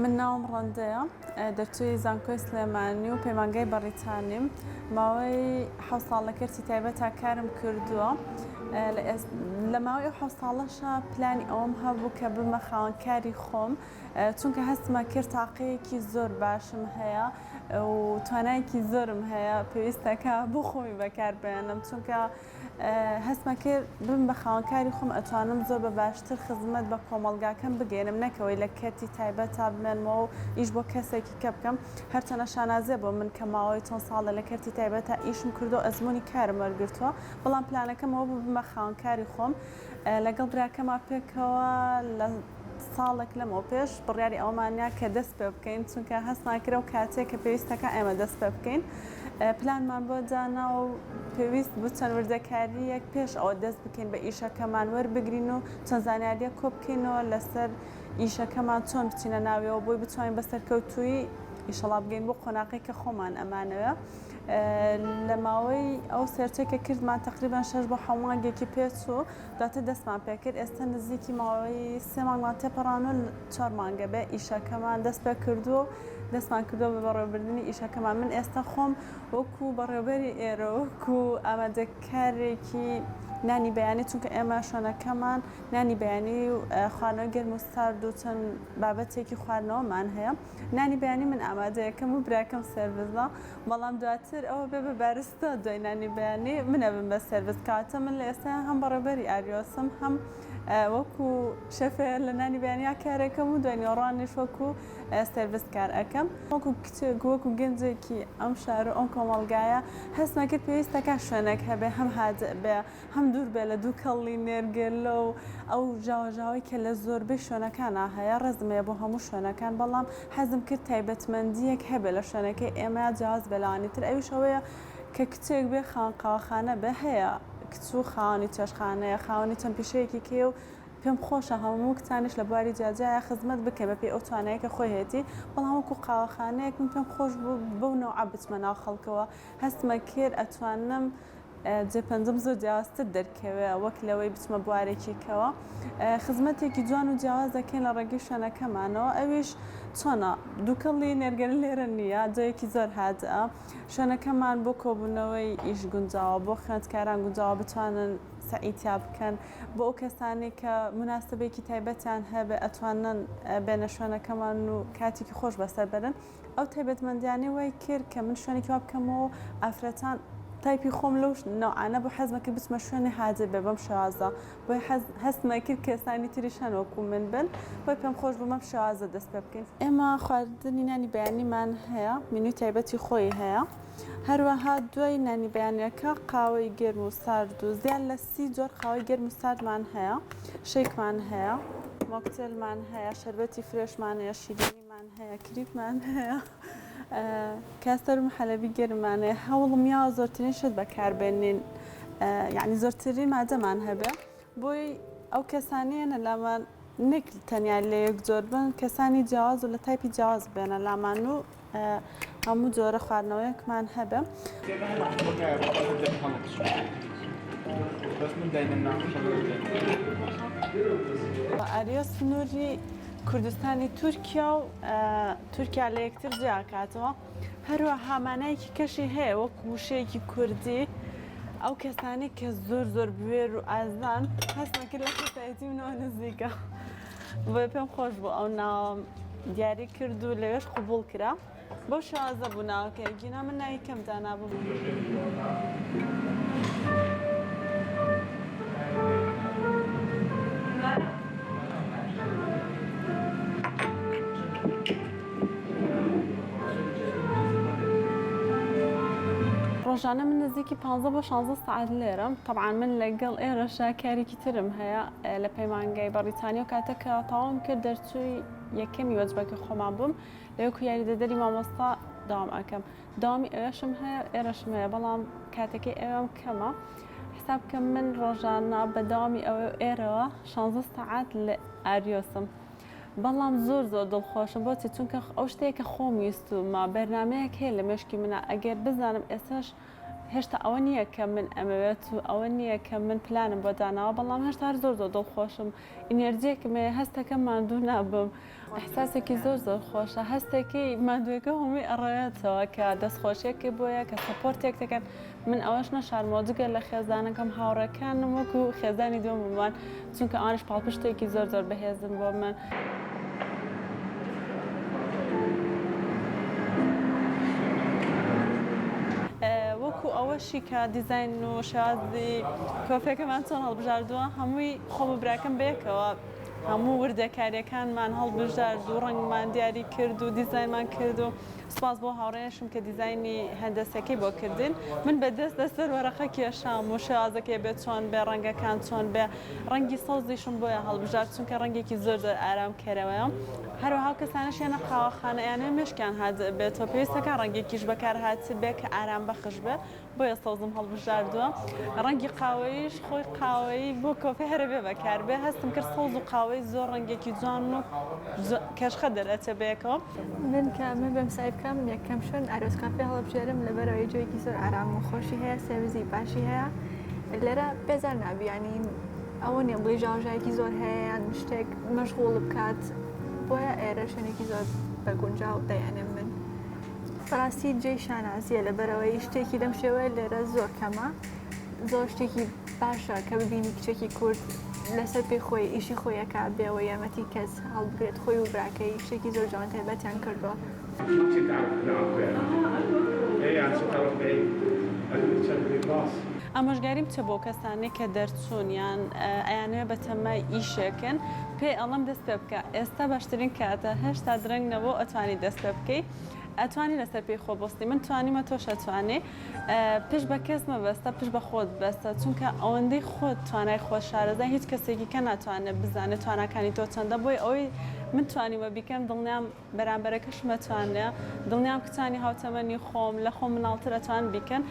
من ناوم ڕەندەیە دەرچووی زانکۆی سلێمانی و پەیمانگای بەڕیتانیم ماوەی حەوت ساڵ لە کەرتی تایبەتە کارم کردووە لە ماوەی حەوت ساڵەشە پلانی ئەوەم هەبوو کە بمە خاوەنکاری خۆم چونکە هەستمە کرد تاقەیەکی زۆر باشم هەیە و توانایەکی زۆرم هەیە پێویستەکە بۆ خۆمی بەکاربێنم چونکە هەستمە کرد بم بە خاوەنکاری خۆم ئەتوانم زۆر بە باشتر خزمەت بە کۆمەڵگاکەم بگەێنم نەکەوەی لە کەرتی تایبەتە بمێنمەوە و ئیش بۆ کەسێکی کە بکەم هەرچەنە شانازێ بۆ من کە ماوەی چەند ساڵە لە کەرتی تایبەتە ئیشم کردو ئەزمموی کارم وەرگرتووە بەڵام پلانەکەمەوە بوو بمە خاوەنکاری خۆم لەگەڵ براکەما پێکەوە لە ساڵێک لەمەوە پێش بڕیاری ئەومانیا کە دەست پێ بکەین چونکە هەستناکرە و کاتێک کە پێویستەکە ئێمە دەست پێ بکەین پلانمان بۆ دانا و پێویست بوو چەند وردەکاریەک پێش ئەوە دەست بکەین بە ئیشەکەمان وەربگرین و چەند زانیاریە کۆ بکەینەوە لەسەر ئیشەکەمان چۆن بچینە ناویەوە بۆی بتوانین بەسەرکەوتووی ئیشەڵا بگەین بۆ قۆناقی کە خۆمان ئەمانەوە لە ماوەی ئەو سێرچێکە کردمان تقریبان 6 بۆ 7 مانگێکی پێچوو دواتر دەستمان پێکرد ئێستا نزیکی ماوەی 3 مانگمان تێپەڕانۆ 4 مانگە بێ ئیشەکەمان دەست پێ کردو دەستمان کردو بە بەڕێوەبردننی ئیشەکەمان من ئێستا خۆم وەکو بەڕێوەبەری ئێرە وەکو ئامادەکارێکی نانی بەیانی چونکە ئێمە شوێنەکەمان نانی بەیانی و خواردنەوەی گەرم و سارد و چەند بابەتێکی خواردنەوەمان هەیە نانی بەیانی من ئامادەیەکەم و براکەم سێرڤیزە بەڵام دواتر ئەوە بێ بە بارستە دوای نانی بەیانی منە بم بە سێرڤیز کاتە من لە ئێستا هەم بەڕێوەبەری ئاریۆسم هەم وەکو شەفێر لە نانی بەیانیا کارەکەم و دوای نێڕانیش وەکو سێرڤیس کار ئەەکەم وەکو کچێک وەکو گەنجێکی ئەم شار و ئەم کۆمەڵگایە هەستمە کرد پێویستەکە شوێنێک هەبێ هەم هادئ بێ هەم دوور بێ لە دوو کەڵی نێرگەلە و ئەو ژاوەژاوی کە لە زۆربەی شوێنەکانە هەیە ڕێزمەیە بۆ هەموو شوێنەکان بەڵام حەزم کرد تایبەتمەندیەک هەبێ لە شوێنەکەی ئێمە جیاواز بێ لەوانی تر ئەویش ئەوەیە کە کچێک بێ قاوەخانە بێ هەیە کچوو خاوەنی چێشخانەیە خاوەنی چەند پیشەیەکی کێ و پێم خۆشە هەموو کتانش لە بواری جیاجایە خزمەت بکە بە پێی ئەو توانایەکە خۆی هێتی بەڵام وەکو قاوەخانەیەک من پێم خۆش بوو بەو نەوعە بچمە ناو خەڵکەوە هەستمە کرد ئەتوانم جێپەنجەم زۆر جیاوازتر دەرکەوێ وەک لەوەی بچمە بوارێکیکەوە خزمەتێکی جوان و جیاواز دەکەین لە ڕێگەی شوێنەکەمانەوە ئەویش چۆنە دووکەڵی نێرگەل لێرە نییە جەیەکی زۆر هادئە شوێنەکەمان بۆ کۆبوونەوەی ئیش گونجاوە بۆ خوێندکاران گونجاوە بتوانن سعیتیا بکەن بۆ ئەو کەسانی کە مناسبێکی تایبەتیان هەبێ ئەتوانن بێنە شوێنەکەمان و کاتێکی خۆش بەسەر بەرن ئەو تایبەتمەندیانەی وای کرد کە من شوێنێکی وا بکەمەوە ئافرەتان تایپی خۆم لەو نەوعانە بۆ حەزمە کرد بچمە شوێنی حاجە بێ بەم شێوازە بۆی هەستمە کرد کەسانی تریشان وەکو من بن بۆی پێم خۆش بوو مەم شێوازە دەست پێ بکەین ئێمە خواردنی نانی بەیانیمان هەیە مینوی تایبەتی خۆی هەیە هەروەها دوای نانی بەیانیەکە قاوەی گەرم و سارد و زیان لە 30 جۆر قاوەی گەرم و ساردمان هەیە شەیکمان هەیە مۆکتێلمان هەیە شەربەتی فرێشمان هەیە شیرینیمان هەیە کریپمان هەیە کاستەر و حەلەبی گەرمانەیە هەوڵم یا زۆرترین شت بەکاربێنین یعنی زۆرتری مادەمان هەبێ بۆی ئەو کەسانیانە لامان نەک تەنیا لە یەک جۆر بن کەسانی جیاواز و لە تایپی جیاواز بێنە لامان و هەموو جۆرە خواردنەوەیەکمان هەبێ ئاریۆس نووری کوردستانی تورکیا و تورکیا لە یەکتر جیاکاتەوە هەروەها مانایەکی کەشی هەیە وەکو وشەیەکی کوردی ئەو کەسانی کە زۆر زۆر بوێر و ئازان هەستمە کرد لە کەسایەتی منەوە نزیکە بۆیە پێم خۆش بوو ئەو ناوم دیاری کرد و لەوێش قبوڵ کرا بۆ شازە بوو ناوەکەی گینا من ناوی کەم دانابوو ڕۆژانە من نزیکی 15 بۆ 16 ساعت لێرەم طبعا من لەگەڵ ئێرەشا کارێکی ترم هەیە لە پەیمانگای بەڕیتانیا و کاتەکە تەواوم کرد دەرچووی یەکەمی وەجبەکە خۆمان بووم لەوەکو یاریدەدەری مامۆستا داوام ئەکەم داوامی ئێوەشم هەیە ئێرەشم هەیە بەڵام کاتەکەی ئێوەم کەمە حساب کەم من ڕۆژانە بە داوامی ئەوە ئێرەوە 16 ساعت لە ئاریۆسم بەڵام زۆر زۆر دڵخۆشم بۆچی چونکە ئەو شتەیە کە خۆم ویستومە بەرنامەیەک هەیە لە مێشکی منە ئەگەر بزانم ئێستاش هێشتا ئەوە نییە کە من ئەمەوێت و ئەوە نییە کە من پلانم بۆ داناوە بەڵام هێشتا زۆر دڵخۆشم ئینێرجێکمێ هەستەکە ماندوو نابم ئەحساسێکی زۆر خۆشە هەستێکی مادوێکە هەمووی ئەڕێتەوە کە دەستخۆشیێکی بۆیە کە سەپۆرتێک دەکەن من ئەوەش نەشارمەوە جگە لە خێزانەکەم هاوڕەکانم وەکو خێزانی دووەممان چونکە ئەوانش پاڵپشتێکی زۆر بەهێزن بۆ من. وەکو ئەوەشی کە دیزاین و شازی کۆفرەکەمان چۆن هەڵبژاردووە هەمووی خۆم و براکەم بێکەوە هەموو وردەکاریەکانمان هەڵبژارد و ڕەنگمان دیاری کرد و دیزاینمان کرد و سپاس بۆ هاوڕێنشم کە دیزاینی هەندەسەکەی بۆ کردین من بەدەست دەسەر وەرەقە کێشام و شازەکەی بێت چۆن بێ ڕەنگەکان چۆن بێ ڕەنگی سەوزیشم بۆیە هەڵبژارد چونکە ڕەنگێکی زۆر ئارام کەرەوەیە هەروەها کەسانش یانە قاوەخانەیانە مشکیان هات بێتەوە پێویستەکە ڕەنگێکیش بەکار هات بێ کە ئارام بەخش بێ بۆیە سەوزم هەڵبژاردووە ڕەنگی قاوەیش خۆی قاوەیی بۆ کۆفی هەرە بێ بەکار بێ هەستم کرد سەوز و قاوەی زۆر ڕەنگێکی جوان و کەشخە دەرەچە بێکەوە من بەم سایبکەم یەکەم شوێن ئارۆسکافێ هەڵبژێرم لەبەرەوەی جۆیەکی زۆر ئارام و خۆشی هەیە سێویزی باشی هەیە لێرە بێزار نابیانی ئەوە نیە بڵی ژاوژایەکی زۆر هەیە یان شتێک مەشغوڵ بکات بۆیە ئێرە شوێنێکی زۆر بەگونجاو دەیانێم من بەڕاستی جێی شانازیە لەبەرەوەی شتێکی لەم شێوەیە لێرە زۆر کەمە زۆر شتێکی باشە کە ببینی کچێکی کورد لەسەر پێی خۆی ئیشی خۆیەکە بێەوە یامەتی کەس هەڵبگرێت خۆی و براکەی شتێکی زۆر جوان تایبەتیان کردووە. ئامۆژگاریم چە بۆ کەسانی کە دەرچوون یان ئەیانوێ بە تەمای ئیشێکن پێی ئەڵم دەست پێ بکە ئێستا باشترین کاتە هێشتا درەنگ نەبوو ئەتوانی دەست پێ بکەی ئەتوانی لەسەر پێی خۆ بەستی من توانیمە تۆش ئەتوانێ پێش بە کەس مەبەستە پێش بە خۆت بەستە چونکە ئەوەندەی خۆت توانای خۆش شارەزای هیچ کەسێکی کە ناتوانێت بزانێت تواناکانی تۆ چەندە بۆی ئەوەی من توانیمە بیکەم دڵنیام بەرامبەرەکەش مەتوانێ دڵنیام کچانی هاوتەمەنی خۆم لە خۆم مناڵتر ئەتوان بیکەن.